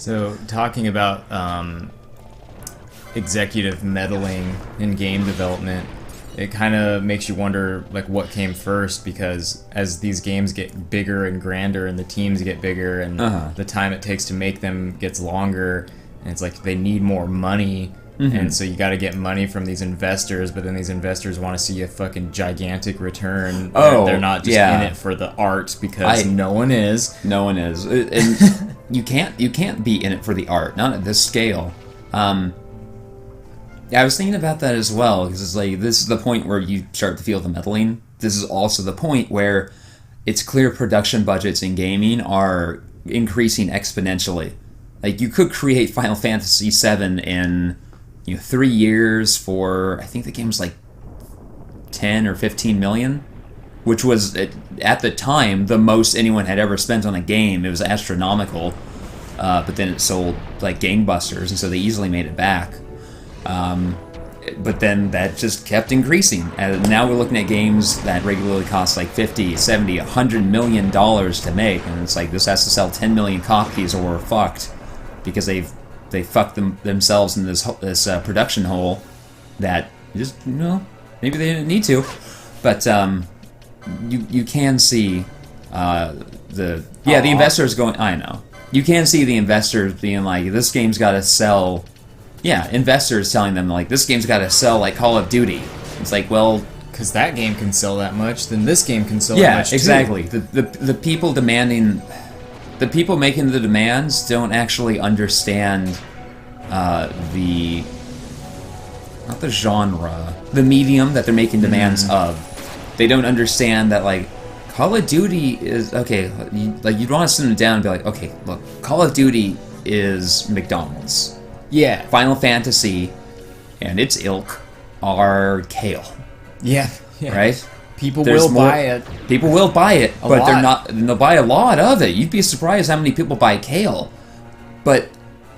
So, talking about executive meddling in game development, it kind of makes you wonder, like, what came first, because as these games get bigger and grander and the teams get bigger and the time it takes to make them gets longer, and it's like they need more money, and so you got to get money from these investors, but then these investors want to see a fucking gigantic return. They're not just in it for the art, because no one is. No one is. And you can't be in it for the art, not at this scale. Yeah, I was thinking about that as well, because it's like, this is the point where you start to feel the meddling. This is also the point where it's clear production budgets in gaming are increasing exponentially. Like, you could create Final Fantasy VII in 3 years for, I think the game was like 10 or 15 million, which was, at the time, the most anyone had ever spent on a game. It was astronomical, but then it sold like gangbusters, and so they easily made it back. But then that just kept increasing, and now we're looking at games that regularly cost like 50, 70, $100 million to make, and it's like, this has to sell 10 million copies or we're fucked, because they fucked themselves in this production hole that just, maybe they didn't need to, but you can see the investors going, I know, you can see the investors being like, this game's got to sell. Yeah, investors telling them, like, this game's got to sell like Call of Duty. It's like, well, because that game can sell that much, then this game can sell that much too. Yeah, exactly. The people demanding, the people making the demands don't actually understand not the genre, the medium that they're making demands of. They don't understand that, like, Call of Duty is, okay, you'd want to sit them down and be like, okay, look, Call of Duty is McDonald's. Yeah. Final Fantasy and its ilk are kale. Yeah. Right? People will buy it. People will buy it, but lot. they'll buy a lot of it. You'd be surprised how many people buy kale. But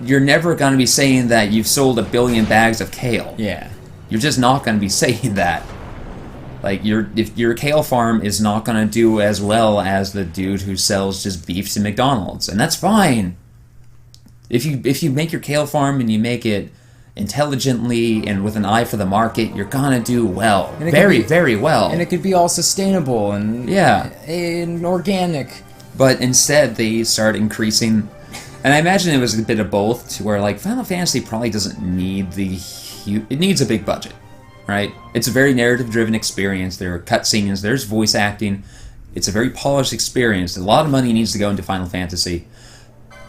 you're never going to be saying that you've sold 1 billion bags of kale. Yeah. You're just not going to be saying that. Like, if your kale farm is not going to do as well as the dude who sells just beef to McDonald's, and that's fine. If you make your kale farm and you make it intelligently and with an eye for the market, you're gonna do well, very well. And it could be all sustainable and and organic. But instead, they start increasing, and I imagine it was a bit of both, to where, like, Final Fantasy probably doesn't need it needs a big budget, right? It's a very narrative-driven experience. There are cutscenes, there's voice acting. It's a very polished experience. A lot of money needs to go into Final Fantasy.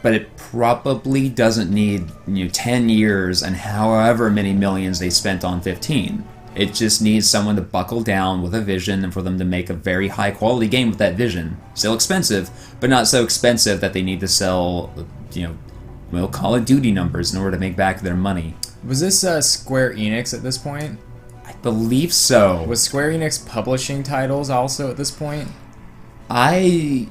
But it probably doesn't need 10 years and however many millions they spent on 15. It just needs someone to buckle down with a vision and for them to make a very high quality game with that vision. Still expensive, but not so expensive that they need to sell, Call of Duty numbers in order to make back their money. Was this Square Enix at this point? I believe so. Was Square Enix publishing titles also at this point? I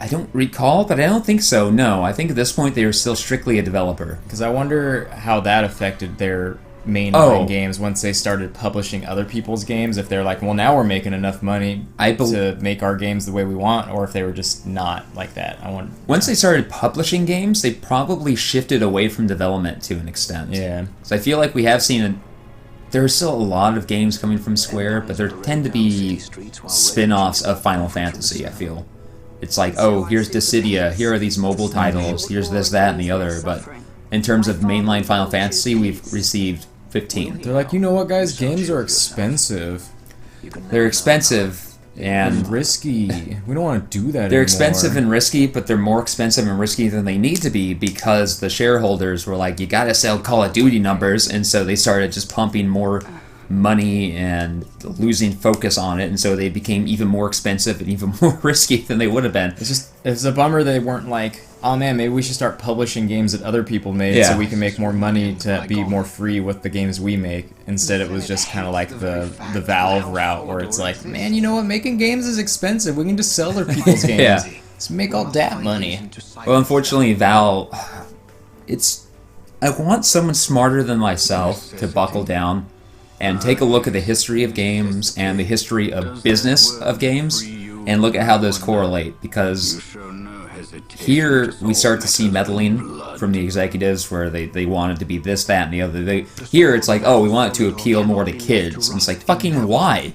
don't recall, but I don't think so, no. I think at this point they were still strictly a developer. Because I wonder how that affected their mainline games once they started publishing other people's games. If they're like, well, now we're making enough money to make our games the way we want, or if they were just not like that. Once they started publishing games, they probably shifted away from development to an extent. Yeah. So I feel like we have seen there are still a lot of games coming from Square, but there tend to be spin-offs of Final Fantasy, I feel. It's like, oh, here's Dissidia, here are these mobile titles, here's this, that, and the other, but in terms of mainline Final Fantasy, we've received 15. They're like, you know what, guys? Games are expensive. They're expensive and risky. We don't want to do that anymore. They're expensive and risky, but they're more expensive and risky than they need to be because the shareholders were like, you gotta sell Call of Duty numbers, and so they started just pumping more money and losing focus on it, and so they became even more expensive and even more risky than they would have been. It's a bummer they weren't like, oh man, maybe we should start publishing games that other people made so we can make more money to be more free with the games we make. Instead, it was just kind of like the Valve route where it's like, man, you know what, making games is expensive. We can just sell other people's games. Let's make all that money. Well, unfortunately, Valve, I want someone smarter than myself to buckle down and take a look at the history of games and the history of business of games and look at how those correlate, because here we start to see meddling from the executives where they want it to be this, that, and the other. Here it's like, oh, we want it to appeal more to kids. And it's like, fucking why?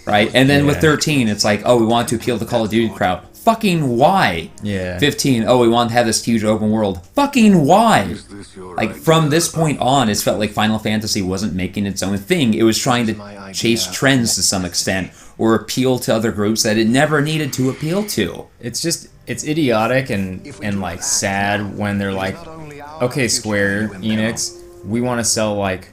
Right? And then with 13, it's like, oh, we want it to appeal to the Call of Duty crowd. Fucking why? Yeah. 15, oh, we want to have this huge open world. Fucking why? Like, from this point on, it felt like Final Fantasy wasn't making its own thing. It was trying to chase trends to some extent, or appeal to other groups that it never needed to appeal to. It's idiotic and like sad when they're like, okay, Square Enix, we want to sell like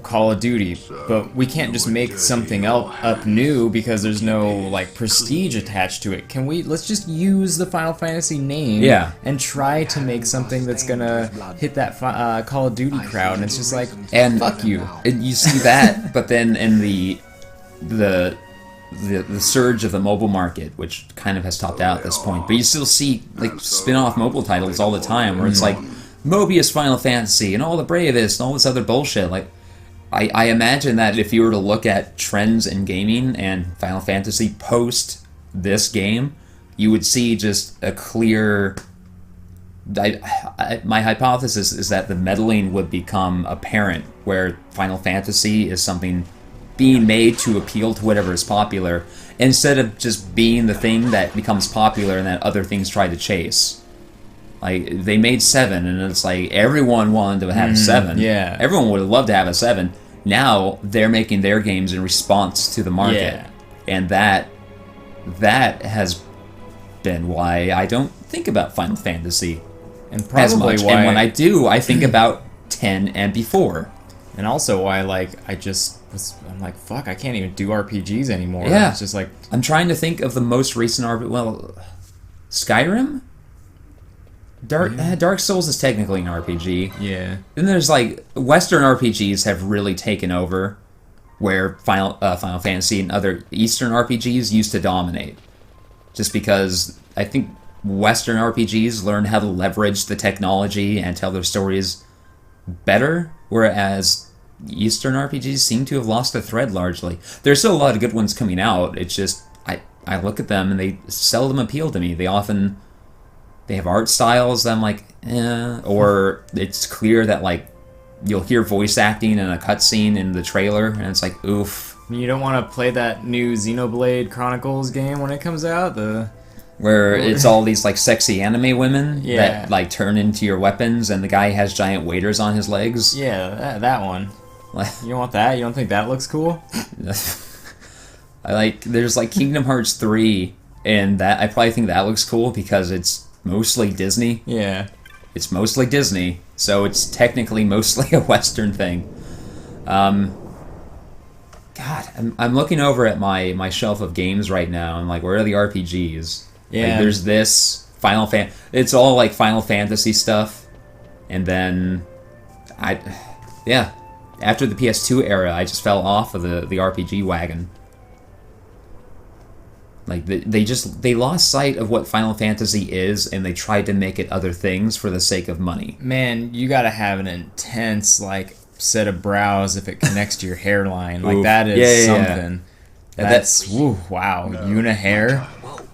Call of Duty, but we can't just make something up new because there's no like prestige attached to it. Let's just use the Final Fantasy name and try to make something that's gonna hit that Call of Duty crowd, and it's just like, and fuck you. And you see that, but then in the surge of the mobile market, which kind of has topped out at this point, but you still see like spin-off mobile titles all the time where it's like Mobius Final Fantasy and all the Bravest and all this other bullshit. Like, I imagine that if you were to look at trends in gaming and Final Fantasy post this game, you would see just a clear... my hypothesis is that the meddling would become apparent, where Final Fantasy is something being made to appeal to whatever is popular, instead of just being the thing that becomes popular and that other things try to chase. Like, they made 7, and it's like, everyone wanted to have a 7. Yeah. Everyone would have loved to have a 7. Now, they're making their games in response to the market. Yeah. And that has been why I don't think about Final Fantasy and probably as much. Why, and when I do, I think about 10 and before. And also why, like, I'm like, fuck, I can't even do RPGs anymore. Yeah. It's just like... I'm trying to think of the most recent RPG... Well, Skyrim? Dark Souls is technically an RPG. Yeah. Then there's, like, Western RPGs have really taken over, where Final Fantasy and other Eastern RPGs used to dominate. Just because I think Western RPGs learn how to leverage the technology and tell their stories better, whereas Eastern RPGs seem to have lost the thread largely. There's still a lot of good ones coming out. It's just, I look at them and they seldom appeal to me. They have art styles that I'm like, or it's clear that, like, you'll hear voice acting in a cutscene in the trailer, and it's like, oof. You don't want to play that new Xenoblade Chronicles game when it comes out? Where it's all these, like, sexy anime women that, like, turn into your weapons, and the guy has giant waders on his legs. Yeah, that one. You don't want that? You don't think that looks cool? There's, like, Kingdom Hearts 3, and that I probably think that looks cool because it's mostly Disney. Yeah. It's mostly Disney, so it's technically mostly a Western thing. God, I'm looking over at my shelf of games right now, and like, where are the RPGs? Yeah. Like, there's this it's all like Final Fantasy stuff, and then after the PS2 era, I just fell off of the RPG wagon. Like, they lost sight of what Final Fantasy is, and they tried to make it other things for the sake of money. Man, you gotta have an intense, like, set of brows if it connects to your hairline. Like, that is something. Yeah. That's, wow, Yuna hair?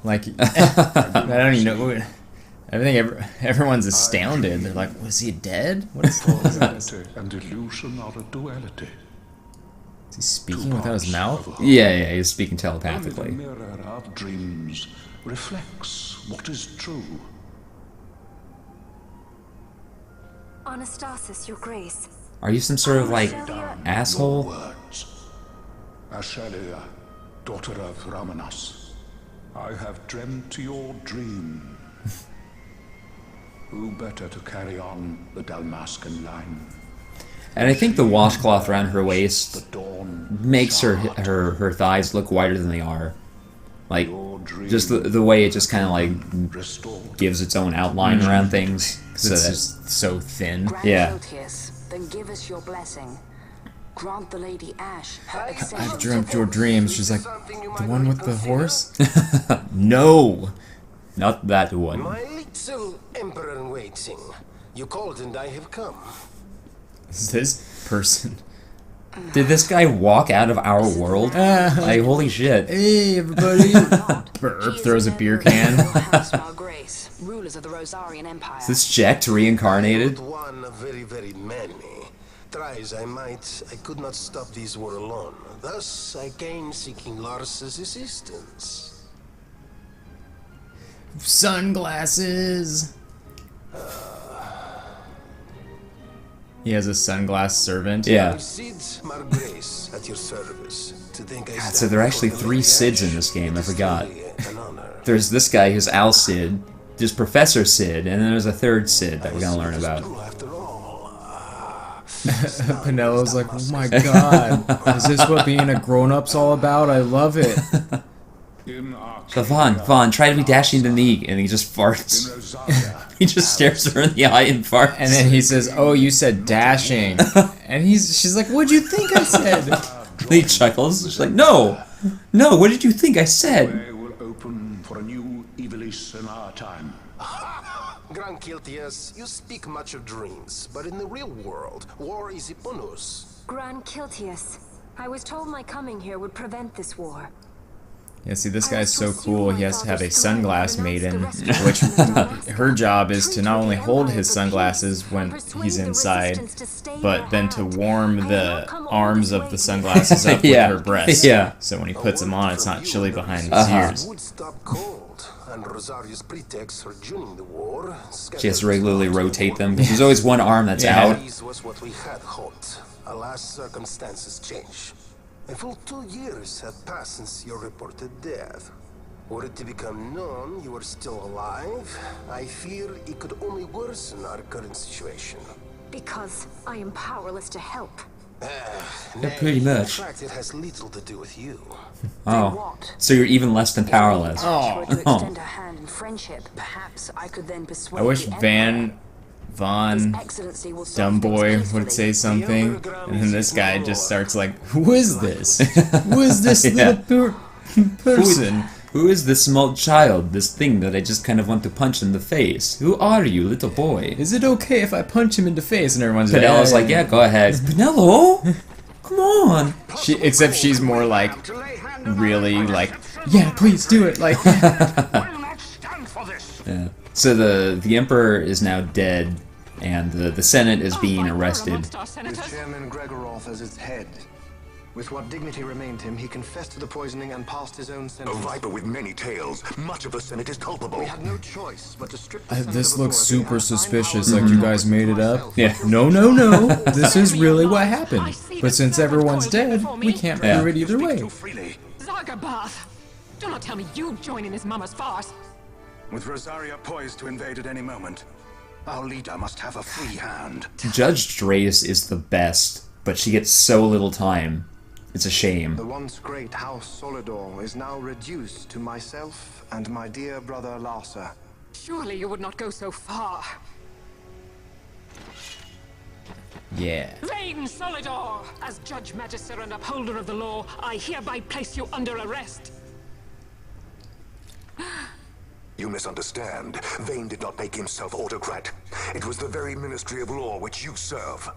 Like, I don't even know. I think everyone's astounded. They're like, was he dead? What is this? And illusion are a duality. Is he speaking without his mouth? Yeah, he's speaking telepathically. Only the mirror of dreams reflects what is true. Anastasis, Your Grace. Are you some sort of, like, asshole? Words. Ashalia, daughter of Ramanas, I have dreamt your dream. Who better to carry on the Dalmascan line? And I think the washcloth around her waist makes her thighs look wider than they are. Like, just the way it just kind of, like, gives its own outline around things. So it's just so thin. Yeah. Then give us your blessing. Grant the Lady Ash her accession. I've dreamt your dreams. She's like, the one with the horse? No! Not that one. My little emperor in waiting. You called and I have come. Is this person? Did this guy walk out of our world? Like, holy shit. Hey, everybody. Burp, throws a beer can. rulers of the Rosarian Empire. Is this Jack reincarnated? One of very, very many. Try as I might, I could not stop this war alone. Thus, I came seeking Lars's assistance. Sunglasses! He has a sunglass servant. Yeah. Sid Margrace at your service. To think I God, stand so there are actually before 3 the Sids in Ash this game, I is forgot. truly an honor. There's this guy who's Al Sid, there's Professor Sid, and then there's a 3rd Sid that we're gonna learn about. After all, Penelo's like, oh my god, is this what being a grown-up's all about? I love it. So Vaughn, try to be dashing to Neek, and he just farts. He just stares her in the eye and farts. And then he says, oh, you said dashing. And she's like, what'd you think I said? He chuckles. She's like, no, what did you think I said? Way will open for a new Evilis in our time. Grand Kiltias, you speak much of dreams, but in the real world, war is upon us. Grand Kiltias, I was told my coming here would prevent this war. Yeah, see, this guy's so cool, he has to have a sunglass maiden, which her job is to not only hold his sunglasses when he's inside, but then to warm the arms of the sunglasses up with her breasts. Yeah. So when he puts them on, it's not chilly behind his ears. Would stop cold, and Rosaria's pretext for joining the war. She has to regularly rotate them. There's always one arm that's out. This was what we had hoped. Alas, circumstances change. A full 2 years have passed since your reported death. Were it to become known you were still alive, I fear it could only worsen our current situation. Because I am powerless to help. Pretty In much. fact, it has little to do with you. Oh, so you're even less than powerless. Were to Oh. extend a hand in friendship, perhaps I could then persuade I wish the Empire. Von His Excellency will solve Dumb things Boy peacefully. would say something, and then this guy just starts like, who is this? Who is this little person? Who is this small child, this thing that I just kind of want to punch in the face? Who are you, little boy? Is it okay if I punch him in the face? And everyone's Penelo's like, yeah, go ahead. Penelo? Come on. Except she's more like, really like, yeah, please do it. Like, Yeah. So the Emperor is now dead, and the Senate is being arrested. With Chairman Gregoroth as its head. With what dignity remained him, he confessed to the poisoning and passed his own A sentence. viper with many tails. Much of the Senate is culpable. We had no choice but to strip the Senate this of looks authority super and assign suspicious, powers like you guys made it up. Yeah. No, this is really what happened. But since everyone's dead, we can't prove it either way. Too freely. Zargabath! Do not tell me you join in this mama's farce. With Rosaria poised to invade at any moment, our leader must have a free hand. Judge Drace is the best, but she gets so little time. It's a shame. The once great House Solidor is now reduced to myself and my dear brother Larsa. Surely you would not go so far. Yeah. Vain Solidor! As Judge Magister and upholder of the law, I hereby place you under arrest. You misunderstand. Vane did not make himself autocrat. It was the very Ministry of Law which you serve.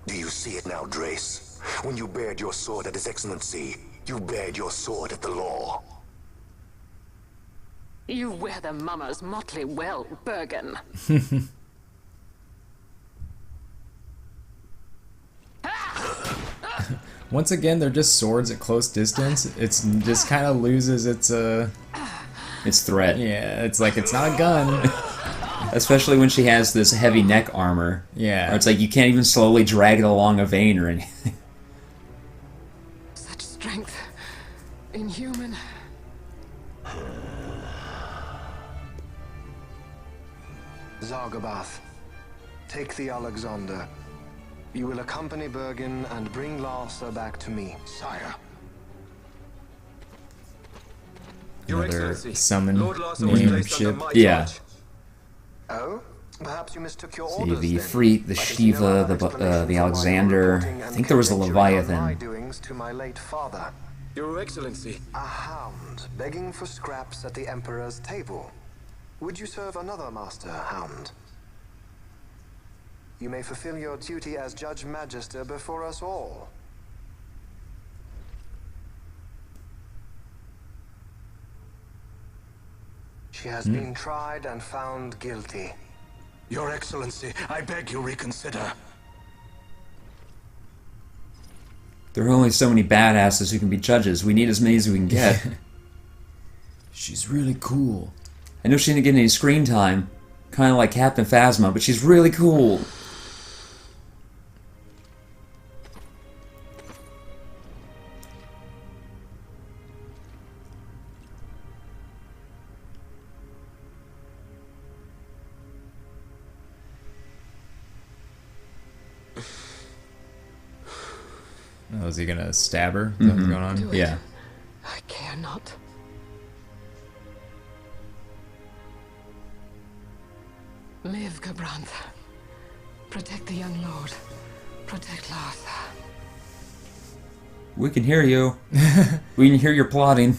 Do you see it now, Drace? When you bared your sword at His Excellency, you bared your sword at the law. You wear the mama's motley well, Bergen. Once again, they're just swords at close distance. It's just kind of loses its It's threat. yeah. It's like it's not a gun. Especially when she has this heavy neck armor. Yeah. Or it's like you can't even slowly drag it along a vein or anything. Such strength. Inhuman. Zargabath, take the Alexander. You will accompany Bergen and bring Larsa back to me. Sire, Another summon Lord Larsa was name placed under ship. my Yeah. charge. Oh? Perhaps you mistook your See, orders the then. Free, the But if Shiva, no other the explanation Alexander. for my reporting I and think there was the conjecturing on my Leviathan. doings to my late father. Your Excellency. A hound begging for scraps at the Emperor's table. Would you serve another master, hound? You may fulfill your duty as Judge Magister before us all. She has been tried and found guilty. Your Excellency, I beg you reconsider. There are only so many badasses who can be judges. We need as many as we can get. She's really cool. I know she didn't get any screen time, kind of like Captain Phasma, but she's really cool. Oh, is he gonna stab her? Is that what's going on? Do it. Yeah. I care not. Live, Gabrantha. Protect the young lord. Protect Larsa. We can hear you. We can hear your plotting.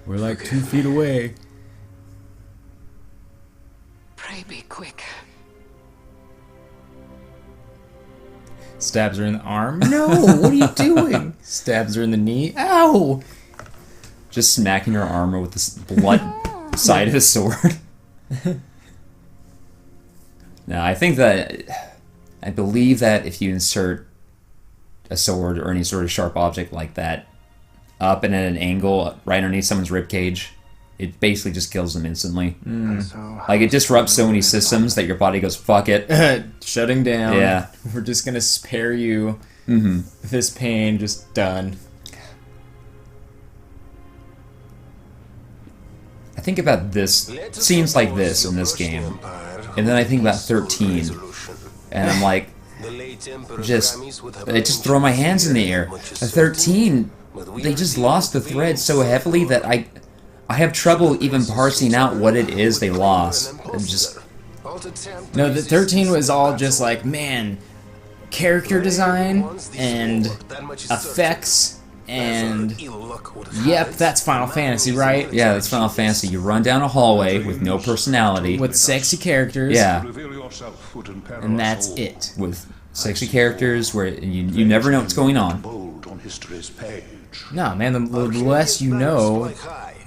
We're like 2 feet away. Pray be quick. Stabs her in the arm. No, what are you doing? Stabs her in the knee. Ow! Just smacking her armor with this blunt side of his sword. Now, I believe that if you insert a sword or any sort of sharp object like that up and at an angle right underneath someone's ribcage, it basically just kills them instantly. Like, it disrupts so many systems that your body goes, fuck it. Shutting down. Yeah. We're just gonna spare you this pain. Just done. I think about this, scenes like this in this game, and then I think about 13, and I'm like, I just throw my hands in the air. At 13, they just lost the thread so heavily that I have trouble even parsing out what it is they lost. I'm just... No, the 13 was all just like, man, character design and effects and... Yep, that's Final Fantasy, right? Yeah, that's Final Fantasy. You run down a hallway with no personality. With sexy characters. Yeah. And that's it. With sexy characters where you never know what's going on. No, man, the less you know,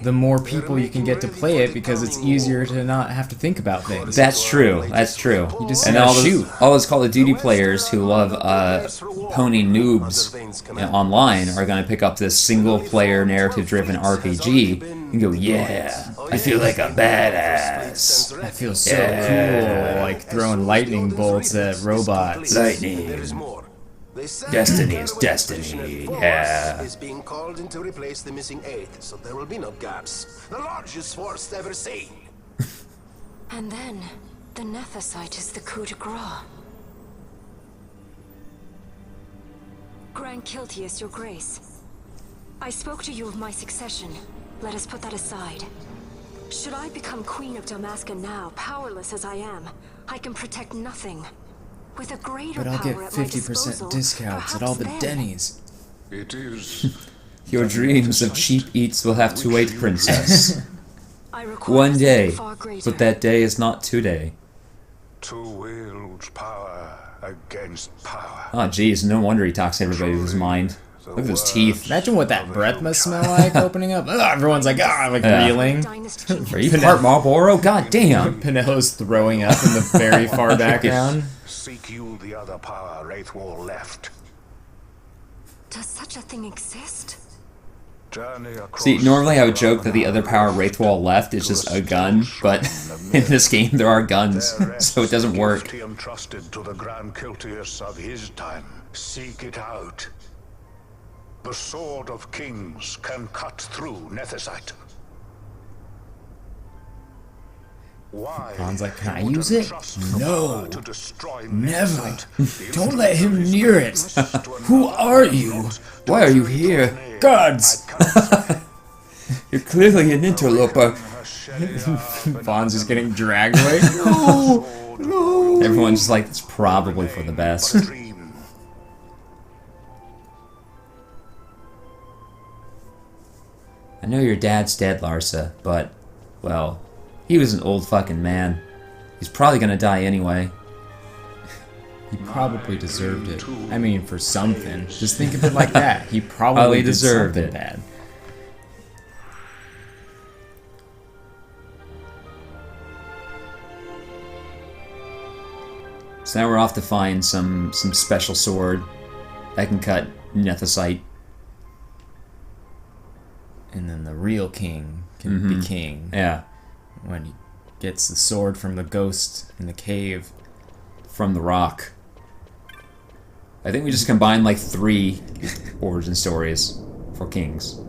the more people you can get to play it because it's easier to not have to think about things. That's true. That's true. You just and all those Call of Duty players who love pony noobs online are going to pick up this single-player, narrative-driven RPG and go, yeah, I feel like a badass. I feel so cool, like throwing lightning bolts at robots. Lightning. Destiny is destiny, yeah. Is being called in to replace the missing 8th, so there will be no gaps. The largest force ever seen. And then, the Nephesite is the coup de grace. Grand Kiltius, your grace. I spoke to you of my succession. Let us put that aside. Should I become Queen of Dalmasca now, powerless as I am, I can protect nothing. With a greater But I'll get power at my 50% disposal, discounts at all the perhaps then. Denny's. It is. Your dreams of cheap eats will have to wait, princess. I require One day, something far greater. but that day is not today. To wield power against power. Oh, jeez, no wonder he talks to everybody with his mind. Look at those teeth. Imagine what that breath must smell like opening up. Ugh, everyone's like, reeling. Are you part Marlboro? God damn. Pinello's throwing up in the very far background. Seek you the other power Wraithwall left. Does such a thing exist? Journey across. See, normally I would joke that the other power Wraithwall left is just a gun, but in this game there are guns, so it doesn't work. He entrusted to the Grand Kiltius of his time. Seek it out. The Sword of Kings can cut through Nethicite. Why? Ron's like, can I use it? No. Never. Don't let him near it. Who are you? Why are you here? Guards! You're clearly an interloper. Vaughn's just getting dragged away. No! No! Everyone's just like, it's probably for the best. I know your dad's dead, Larsa, but, well, he was an old fucking man. He's probably gonna die anyway. He probably deserved it. I mean, for something. Just think of it like that. He probably deserved did it. something bad. So now we're off to find some special sword that can cut nethicite. And then the real king can be king. Yeah. When he gets the sword from the ghost in the cave. From the rock. I think we just combined like 3 origin stories for kings.